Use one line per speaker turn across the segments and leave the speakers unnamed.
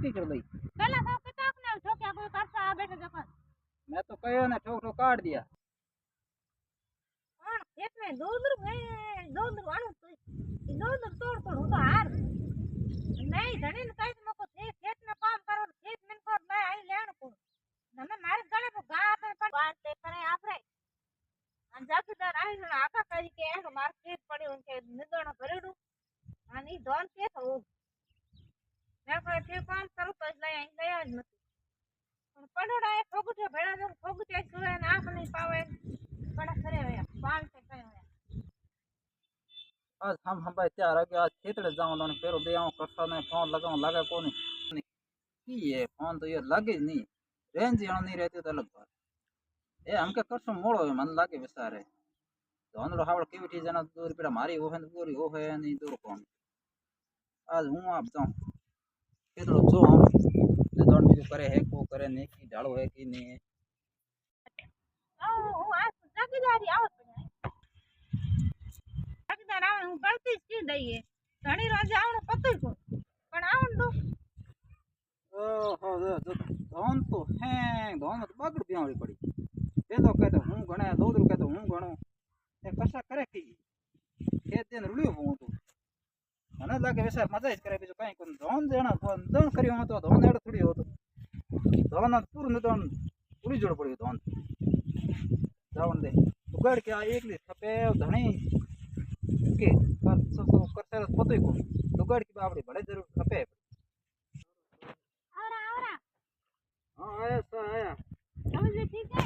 की कर दई
पहला तो किताब ने ठोक्या कोई करसा बैठे जपन
मैं तो कहो ना ठोक ठोक काट दिया
और खेत में दूर वाणु तो दूर तोड़ तोड़ तो हार नहीं धनी ने कहीं मको खेत में काम करो खेत में को मैं आई लेण को नमे मारे गले को गा पे पर बात ते करे आपरे अंजाकीदार आई ने आका करी के है मार खेत पड़ी उनके निदण भरेडू आणि दोन के हो मैं को ते काम करू तो ले आई ले आज मत पण पडोड़ा है ठोगुटे भेड़ा जो ठोगुटे सुवे ना आंख नहीं पावे बड़ा करे होया बाल से कयो होया
आज हम भाई तैयार है कि आज खेतड़े जाऊं तो फेरो दे आऊं करसा ने फोन लगाऊं लगे कोनी की ये फोन तो ये लगे नहीं रेंज यहाँ नहीं रहती तो अलग बात ए हमके करसो मोड़ो है मन लागे बेसारे तो अंदर हावड़ की बिठी जना दूर पीड़ा मारी हो है पूरी हो है नहीं दूर कौन आज हूं आप जाऊं खेतड़ो जो हम ने दोन बीजो करे है को करे नहीं की ढालो है कि नहीं है
ओ आज जागीदारी आवत जागीदार आवे હું ગળતી જ કી દઈએ ઘણી રોજ આવણો પતોય કો પણ આવણ દો
ओहो धोन तो है धोन तो बगड़ बियावड़ी पड़ी पेलो कहते हूं गणे दूध कहते हूं गणो ए कसा करे की खेत देन रुलियो हूं तो મને લાગે વૈસા મજા જ કરે બીજું કઈ કોણ ધોન દેણા કોણ દણ કર્યો હતો ધોન એડ થોડી હતો ધોન પૂરું ધોન પૂરી જોડ પડ્યું ધોન જાવન દે ઉગાડ કે આ એકલી થપે ધણી કે કર સો કરસે પતોય કો ઉગાડ કે આપડી ભડે જરૂર થપે
આવરા આવરા
हां आया सा आया
समझ ठीक है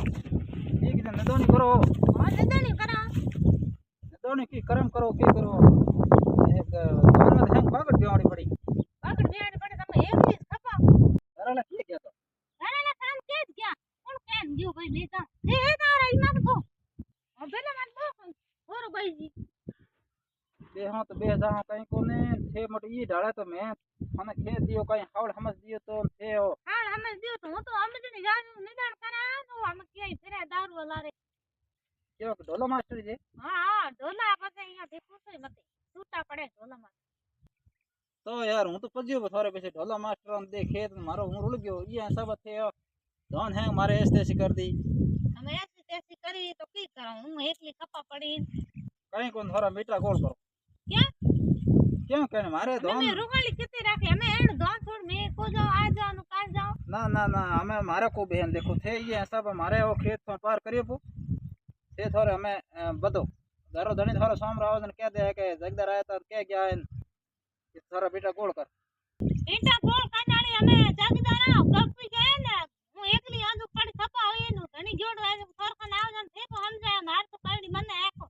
ठीक है नदोनी करो
हां नदोनी करा
नदोनी की करम करो के करो एक धोन में हैंग बागड़ बियावड़ी पड़ी
તમે એક દિવસ ખપા
सरला की क्या तो
ઘરેલા કામ કે જ ગયા કોણ કેન ગયો ભાઈ બેટા એ તારા ઈમાન કો પેલા મન બો ઓર ભાઈજી
बे हां तो बे जा कहीं कोने थे मट ई ढाला तो मैं મને ખેત દિયો કઈ હાવડ સમજ દિયો તો थे हो
હા અમે દિયો તો હું તો સમજની જાણું નિદાન કરા તો અમે કે ફરે દારૂ લારે
क्यों ढोलो मास्टर जी
હા હા ઢોલા પછી અહીંયા દેખો છે મતે છૂટા પડે ઢોલા માં
तो यार हूं तो पजियो थारे पे ढोला मास्टर ने दे खेत मारो हूं रुल गयो ये सब थे धन है मारे ऐसे कर दी
અમે ऐसी तैसी करी तो की करूं હું એકલી खपा पड़ी
कहीं कोन थारा मीठा गोल करो
क्या
क्यों कहने मारे धन
અમે रुगाली किते राखे અમે एण धन छोड़ में को जाओ आ जाओ नु काल जाओ
ना ना ना हमें मारे को बहन देखो थे ये सब हमारे वो खेत पर पार करियो पो थे थोड़े हमें बदो घरो धनी थोड़ा सोम राव ने कह दे के जगदार आया तो कह गया इस थोड़ा बेटा गोल कर
ઈટા ગોળ કાઢાણી અમે જાગીદાર આવ ગપી ગયે ને હું એકલી આજુ પડી ખપા હોય એનું ઘણી જોડ હોય ફરખન આવજન થે તો સમજાય માર તો પડી મને આખો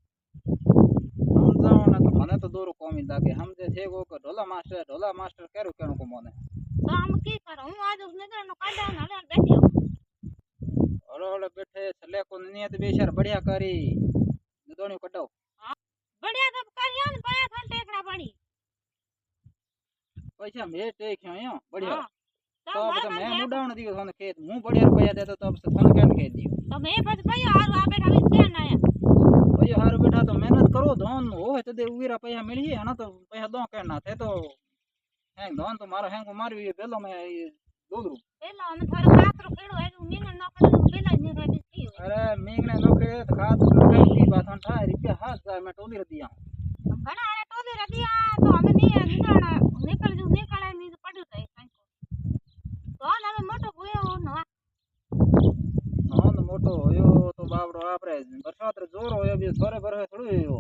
समझाओ ना तो मने तो दूर कौमी लागे हम जे थे वो ढोला मास्टर करू केणो को मोने
તો આમ કી કરો હું આજુ નગરનો કાઢા ને હવે બેઠ્યો
ओले बैठे छले को नियत बेशर बढ़िया करी नदोनी कटाओ
बढ़िया तो करियो ने पाया थान टेकड़ा पड़ी
पैसा मे टेक्यो यो बढ़िया
हाँ,
तो अब मैं मुडावण दियो थाने खेत मु बढ़िया रुपया देतो तो अब से थाने केन खेत दियो
तो मैं પછી ભઈ હાર આ બેઠા વી કેન આયા
भई हार बैठा तो मेहनत करो धोन होवे तो दे उरा पैसा मिली है ना तो पैसा दो केना थे तो हैंग धोन तो मारो हैंग मारवी बेलो में दूधरू
પેલા અમે થોડો કાતરો કેડો હે મીંગ ન કડું પેલા ની રેડી થી
अरे मींगने नौकरी तो खाद की बात हम था रुपया हाथ जाए मैं टोली दिया
ઘણા આને ટોલી રદિયા તો અમે ની નીકળા નીકળે ની પડ્યું જાય કાંઈ તો અમે મોટો ભૂયો નવા
धोन मोटो होयो तो बाबड़ो आपरे बरसात रे जोर होयो भी थोड़े बरहे थोड़ी होयो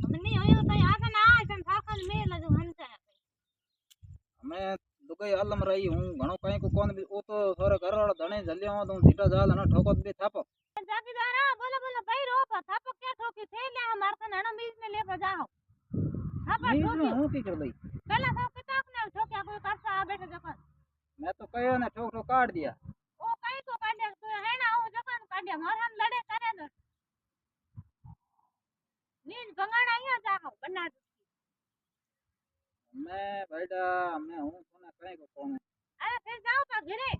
અમે ની હોયો તો આતા ના આ તન થાકન મેલ જો હંતા
हमें दुगई अलम रही हूं घणो कहीं को कोन भी ओ तो थोड़े घर वाला धणे जलियो तो सीधा जाल न ठोकत भी थापो
जागीदारा बोला बोला भाई रोका थापो क्या ठोकी थे ले हमार कन हणो बीज में ले जाओ थापा ठोकी
हूं की कर दई
पहला तो किताब ने ठोक्या कोई करसा बैठे जपन
मैं तो कहो ना ठोक ठोक काट दिया
ओ कई को काढ्या तो है ना ओ जपन काढ्या मोर हम लड़े करे न नींद भंगाण आया जाओ बना
मैं बेटा मैं हूं कोना कहीं को कोन
अरे फिर जाओ बा घरे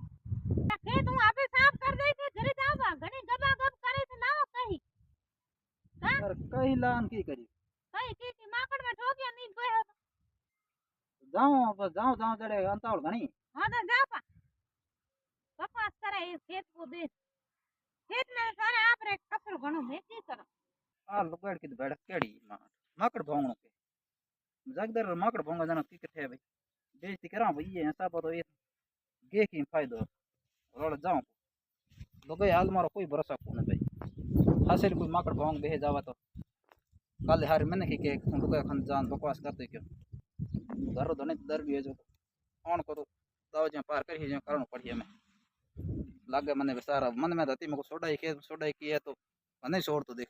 खेत हूं आपे साफ कर दई थे घरे जाओ बा घणी गबा गब करे तो ना कही
पर कहीं लान की करी
कही की माकड़ में ठोक्या नींद कोई हो
जाऊं बस जाऊं जाऊं जड़े अंतावल घणी
हाँ तो जा पा कपास करे ये खेत को दे खेत में सारे आप रे कपड़ घणो मेची कर
आ लुगाड़ की बेड़ केड़ी माकड़ भोंगणो के जगदर माकड़ भोंगा जना की थे भाई बेइज्जती करा भाई ये हिसाब तो ये गे की फायदो रोड जाऊं लुगाई हाल मारो कोई भरोसा कोने भाई हासिल कोई माकड़ भोंग बे जावा तो कल हार मैंने के लुगाई खन जान बकवास करते क्यों घर धने दर भी है जो ऑन को तो दाव जे पार कर ही जे करनो पड़ी हमें लागे मने बेचारा मन में धती मको सोडाई की है तो मने छोड़ तो देख